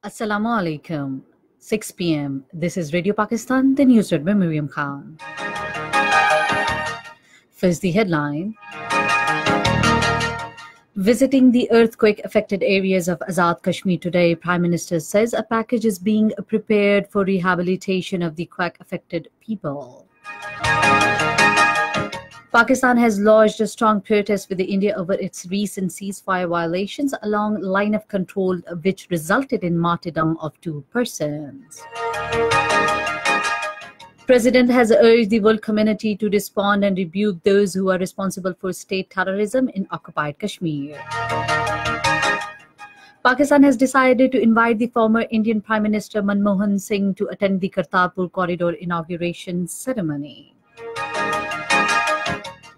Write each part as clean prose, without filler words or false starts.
Assalamu alaikum. 6 p.m. This is Radio Pakistan, the news read by Miriam Khan. First, the headline. Visiting the earthquake-affected areas of Azad Kashmir today, Prime Minister says a package is being prepared for rehabilitation of the quake-affected people. Pakistan has lodged a strong protest with India over its recent ceasefire violations along line of control, which resulted in martyrdom of 2 persons. President has urged the world community to respond and rebuke those who are responsible for state terrorism in occupied Kashmir. Pakistan has decided to invite the former Indian Prime Minister Manmohan Singh to attend the Kartarpur Corridor inauguration ceremony.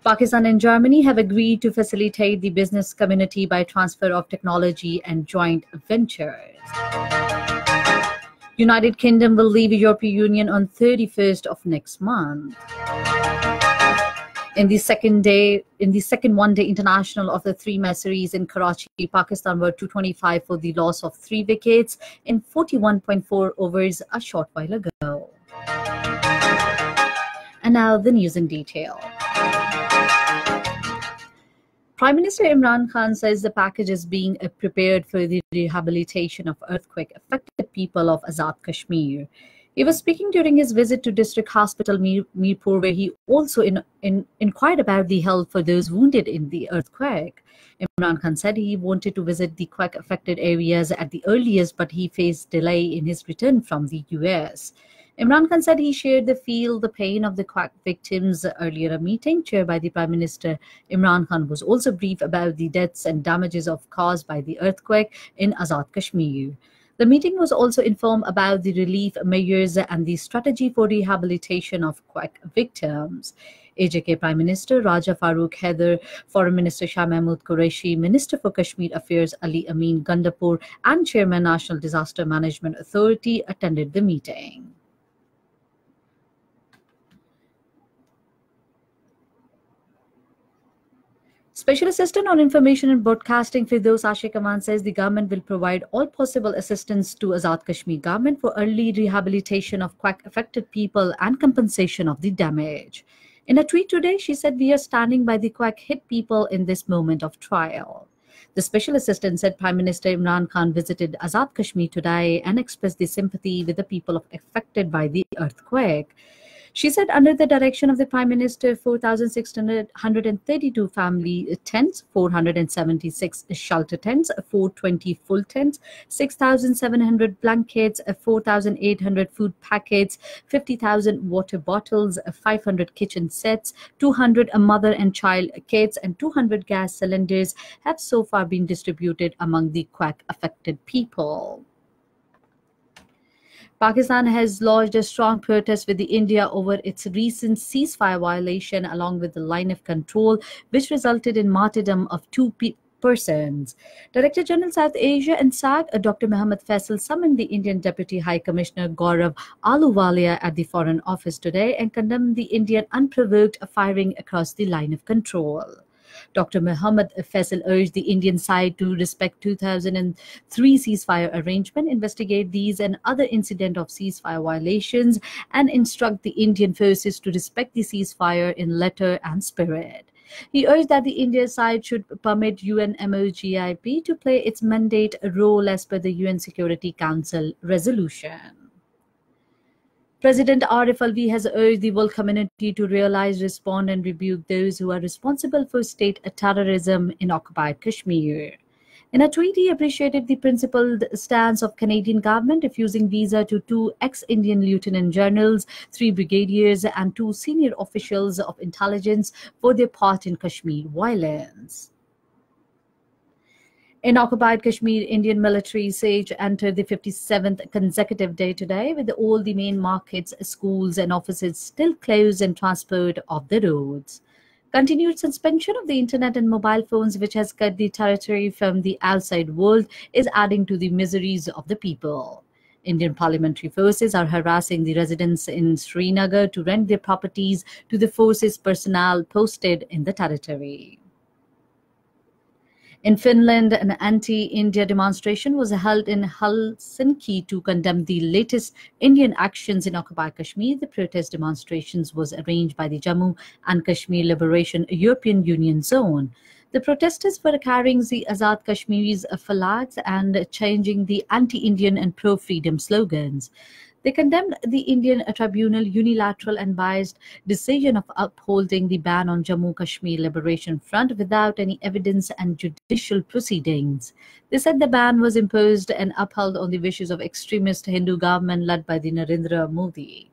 Pakistan and Germany have agreed to facilitate the business community by transfer of technology and joint ventures. United Kingdom will leave the European Union on 31st of next month. In the second one-day international of the 3-match series in Karachi, Pakistan were 225 for the loss of 3 wickets in 41.4 overs a short while ago. And now the news in detail. Prime Minister Imran Khan says the package is being prepared for the rehabilitation of earthquake-affected people of Azad Kashmir. He was speaking during his visit to District Hospital Mirpur, where he also inquired about the health for those wounded in the earthquake. Imran Khan said he wanted to visit the quake-affected areas at the earliest, but he faced delay in his return from the US. Imran Khan said he shared the pain of the quake victims. Earlier, a meeting chaired by the Prime Minister Imran Khan was also briefed about the deaths and damages caused by the earthquake in Azad Kashmir. The meeting was also informed about the relief measures and the strategy for rehabilitation of quake victims. AJK Prime Minister Raja Farooq Haider, Foreign Minister Shah Mahmood Qureshi, Minister for Kashmir Affairs Ali Amin Gandapur, and Chairman National Disaster Management Authority attended the meeting. Special Assistant on Information and Broadcasting Firdaus Ashiq Aman says the government will provide all possible assistance to Azad Kashmir government for early rehabilitation of quake-affected people and compensation of the damage. In a tweet today, she said, "We are standing by the quake-hit people in this moment of trial." The Special Assistant said Prime Minister Imran Khan visited Azad Kashmir today and expressed the sympathy with the people affected by the earthquake. She said under the direction of the Prime Minister, 4,632 family tents, 476 shelter tents, 420 full tents, 6,700 blankets, 4,800 food packets, 50,000 water bottles, 500 kitchen sets, 200 mother and child kits, and 200 gas cylinders have so far been distributed among the quake-affected people. Pakistan has lodged a strong protest with India over its recent ceasefire violation along with the line of control, which resulted in martyrdom of 2 persons. Director General South Asia and SAG, Dr. Mohammad Faisal, summoned the Indian Deputy High Commissioner Gaurav Ahluwalia at the Foreign Office today and condemned the Indian unprovoked firing across the line of control. Dr. Mohammad Faisal urged the Indian side to respect 2003 ceasefire arrangement, investigate these and other incidents of ceasefire violations, and instruct the Indian forces to respect the ceasefire in letter and spirit. He urged that the Indian side should permit UNMOGIP to play its mandate role as per the UN Security Council resolution. President Arif Alvi has urged the world community to realize, respond, and rebuke those who are responsible for state terrorism in occupied Kashmir. In a tweet, he appreciated the principled stance of Canadian government refusing visa to 2 ex-Indian lieutenant generals, 3 brigadiers, and 2 senior officials of intelligence for their part in Kashmir violence. In occupied Kashmir, Indian military siege entered the 57th consecutive day today, with all the main markets, schools, and offices still closed and transport off the roads. Continued suspension of the internet and mobile phones, which has cut the territory from the outside world, is adding to the miseries of the people. Indian parliamentary forces are harassing the residents in Srinagar to rent their properties to the forces personnel posted in the territory. In Finland, an anti-India demonstration was held in Helsinki to condemn the latest Indian actions in occupied Kashmir. The protest demonstrations was arranged by the Jammu and Kashmir Liberation European Union Zone. The protesters were carrying the Azad Kashmir's flags and changing the anti-Indian and pro-freedom slogans. They condemned the Indian tribunal unilateral and biased decision of upholding the ban on Jammu Kashmir Liberation Front without any evidence and judicial proceedings. They said the ban was imposed and upheld on the wishes of extremist Hindu government led by the Narendra Modi.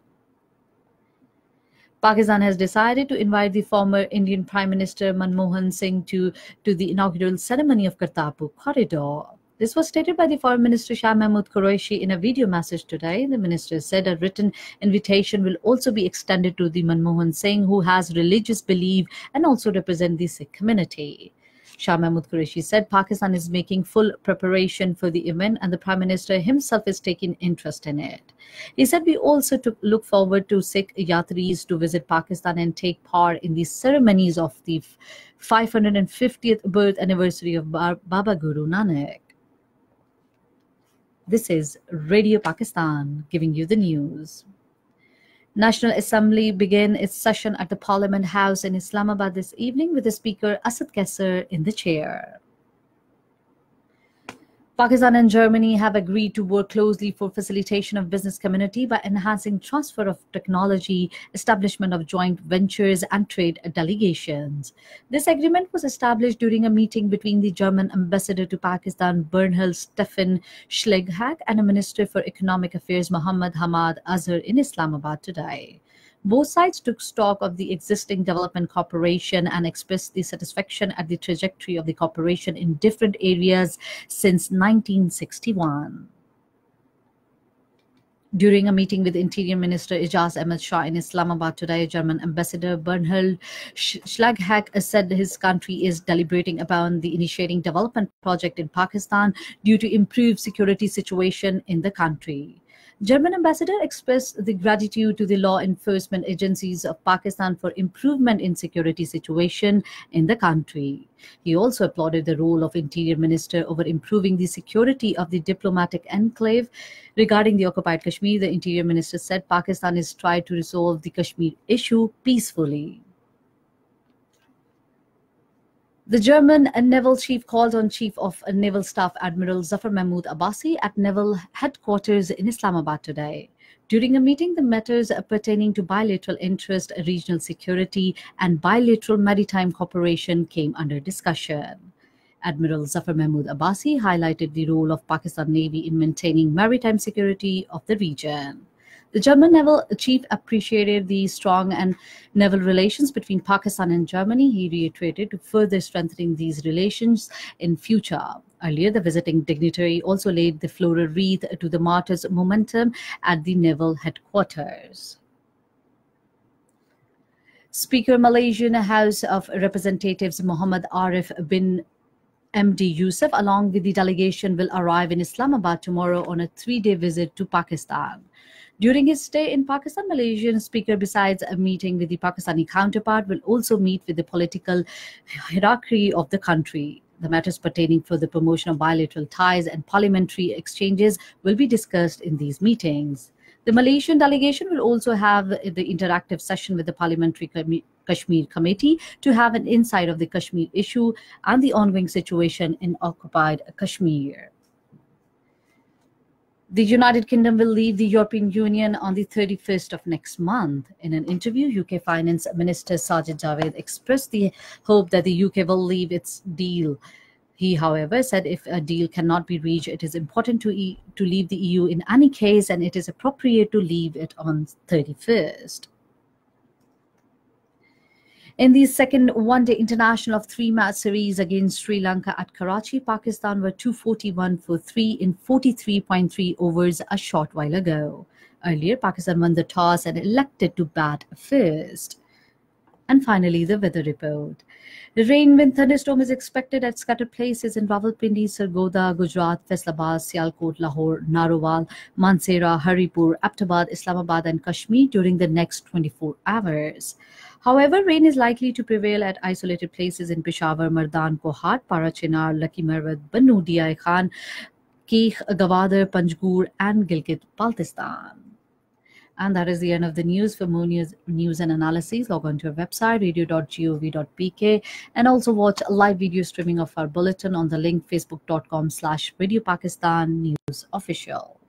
Pakistan has decided to invite the former Indian Prime Minister Manmohan Singh to the inaugural ceremony of Kartarpur Corridor. This was stated by the Foreign Minister Shah Mahmood Qureshi in a video message today. The minister said a written invitation will also be extended to the Manmohan Singh, who has religious belief and also represent the Sikh community. Shah Mahmood Qureshi said Pakistan is making full preparation for the event and the Prime Minister himself is taking interest in it. He said we also look forward to Sikh Yatris to visit Pakistan and take part in the ceremonies of the 550th birth anniversary of Baba Guru Nanak. This is Radio Pakistan giving you the news. National Assembly began its session at the Parliament House in Islamabad this evening with the Speaker Asad Kaisar in the chair. Pakistan and Germany have agreed to work closely for facilitation of business community by enhancing transfer of technology, establishment of joint ventures and trade delegations. This agreement was established during a meeting between the German ambassador to Pakistan, Bernhard Stefan Schlegelhag, and a Minister for Economic Affairs, Muhammad Hamad Azhar, in Islamabad today. Both sides took stock of the existing development cooperation and expressed the satisfaction at the trajectory of the cooperation in different areas since 1961. During a meeting with Interior Minister Ijaz Ahmed Shah in Islamabad today, German Ambassador Bernhard Schlegelhag said his country is deliberating upon the initiating development project in Pakistan due to improved security situation in the country. German ambassador expressed the gratitude to the law enforcement agencies of Pakistan for improvement in security situation in the country. He also applauded the role of Interior Minister over improving the security of the diplomatic enclave. Regarding the occupied Kashmir, the Interior Minister said Pakistan is trying to resolve the Kashmir issue peacefully. The German Naval Chief called on Chief of Naval Staff Admiral Zafar Mahmood Abbasi at Naval Headquarters in Islamabad today. During a meeting, the matters pertaining to bilateral interest, regional security, and bilateral maritime cooperation came under discussion. Admiral Zafar Mahmood Abbasi highlighted the role of Pakistan Navy in maintaining maritime security of the region. The German naval chief appreciated the strong and naval relations between Pakistan and Germany. He reiterated to further strengthening these relations in future. Earlier, the visiting dignitary also laid the floral wreath to the Martyrs' Momentum at the naval headquarters. Speaker Malaysian House of Representatives Muhammad Arif bin MD Yusuf, along with the delegation, will arrive in Islamabad tomorrow on a 3-day visit to Pakistan. During his stay in Pakistan, Malaysian Speaker, besides a meeting with the Pakistani counterpart, will also meet with the political hierarchy of the country. The matters pertaining for the promotion of bilateral ties and parliamentary exchanges will be discussed in these meetings. The Malaysian delegation will also have the interactive session with the Parliamentary Kashmir Committee to have an insight of the Kashmir issue and the ongoing situation in occupied Kashmir. The United Kingdom will leave the European Union on the 31st of next month. In an interview, UK Finance Minister Sajid Javid expressed the hope that the UK will leave its deal. He, however, said if a deal cannot be reached, it is important to leave the EU in any case, and it is appropriate to leave it on 31st. In the second one-day international of 3-match series against Sri Lanka at Karachi, Pakistan were 241 for 3 in 43.3 overs a short while ago. Earlier, Pakistan won the toss and elected to bat first. And finally, the weather report. Rain with thunderstorm is expected at scattered places in Rawalpindi, Sargodha, Gujarat, Faisalabad, Sialkot, Lahore, Narowal, Mansehra, Haripur, Aptabad, Islamabad, and Kashmir during the next 24 hours. However, rain is likely to prevail at isolated places in Peshawar, Mardan, Kohat, Parachinar, Lucky Merwat, Bannu, Diai Khan, Keekh, Gawadar, Panjgur, and Gilgit-Baltistan. And that is the end of the news. For more news and analysis, log on to our website, radio.gov.pk, and also watch live video streaming of our bulletin on the link facebook.com/Radio Pakistan News Official.